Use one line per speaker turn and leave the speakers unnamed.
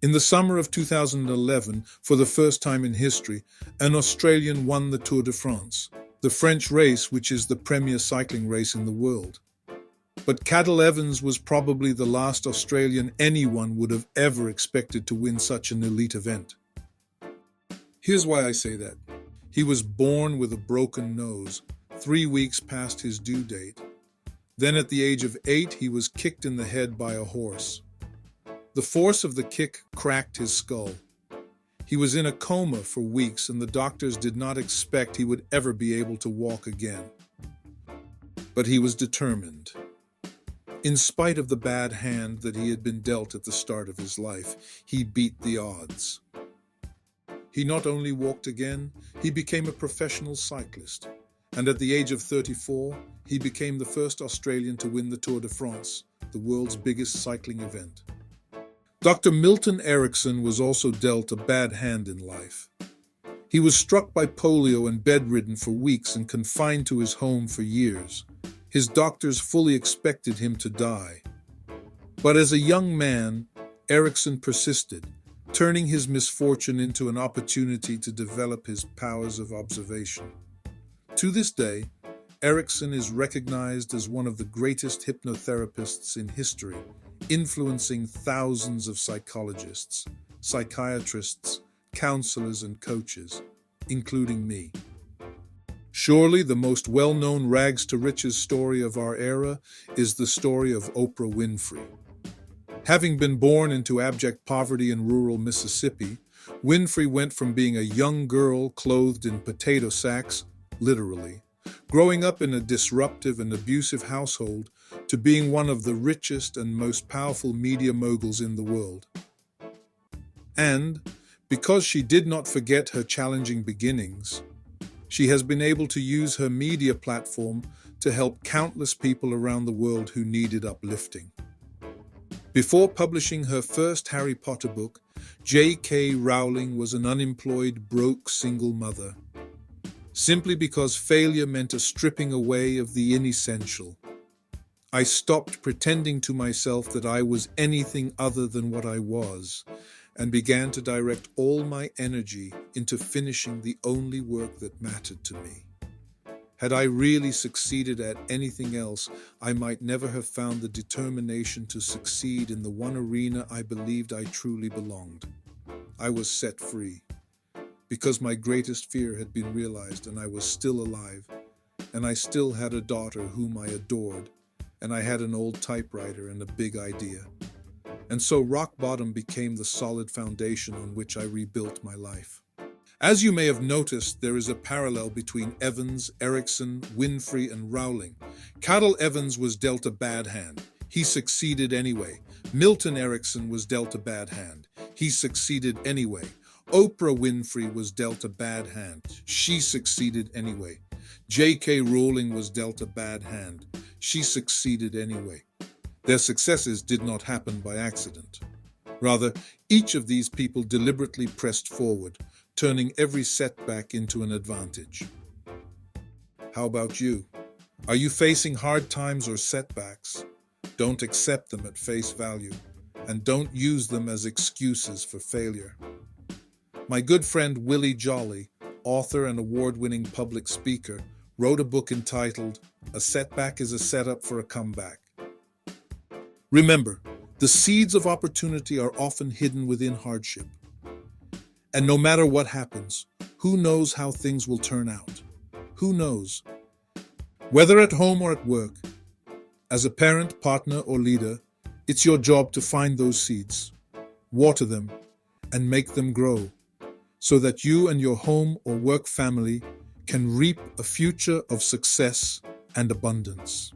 In the summer of 2011, for the first time in history, an Australian won the Tour de France, the French race which is the premier cycling race in the world. But Cadel Evans was probably the last Australian anyone would have ever expected to win such an elite event. Here's why I say that. He was born with a broken nose, 3 weeks past his due date. Then at the age of 8, he was kicked in the head by a horse. The force of the kick cracked his skull. He was in a coma for weeks, and the doctors did not expect he would ever be able to walk again. But he was determined. In spite of the bad hand that he had been dealt at the start of his life, he beat the odds. He not only walked again, he became a professional cyclist. And at the age of 34, he became the first Australian to win the Tour de France, the world's biggest cycling event. Dr. Milton Erickson was also dealt a bad hand in life. He was struck by polio and bedridden for weeks and confined to his home for years. His doctors fully expected him to die. But as a young man, Erickson persisted, turning his misfortune into an opportunity to develop his powers of observation. To this day, Erickson is recognized as one of the greatest hypnotherapists in history, influencing thousands of psychologists, psychiatrists, counselors, and coaches, including me. Surely the most well-known rags to riches story of our era is the story of Oprah Winfrey. Having been born into abject poverty in rural Mississippi, Winfrey went from being a young girl clothed in potato sacks, literally, growing up in a disruptive and abusive household, to being one of the richest and most powerful media moguls in the world. And, because she did not forget her challenging beginnings, she has been able to use her media platform to help countless people around the world who needed uplifting. Before publishing her first Harry Potter book, J.K. Rowling was an unemployed, broke single mother, simply because failure meant a stripping away of the inessential. I stopped pretending to myself that I was anything other than what I was, and began to direct all my energy into finishing the only work that mattered to me. Had I really succeeded at anything else, I might never have found the determination to succeed in the one arena I believed I truly belonged. I was set free, because my greatest fear had been realized and I was still alive, and I still had a daughter whom I adored, and I had an old typewriter and a big idea. And so rock bottom became the solid foundation on which I rebuilt my life. As you may have noticed, there is a parallel between Evans, Erickson, Winfrey, and Rowling. Cadel Evans was dealt a bad hand. He succeeded anyway. Milton Erickson was dealt a bad hand. He succeeded anyway. Oprah Winfrey was dealt a bad hand. She succeeded anyway. J.K. Rowling was dealt a bad hand. She succeeded anyway. Their successes did not happen by accident. Rather, each of these people deliberately pressed forward, turning every setback into an advantage. How about you? Are you facing hard times or setbacks? Don't accept them at face value, and don't use them as excuses for failure. My good friend Willie Jolly, author and award-winning public speaker, wrote a book entitled "A Setback is a Setup for a Comeback." Remember, the seeds of opportunity are often hidden within hardship. And no matter what happens, who knows how things will turn out? Who knows? Whether at home or at work, as a parent, partner, or leader, it's your job to find those seeds, water them, and make them grow, so that you and your home or work family can reap a future of success and abundance.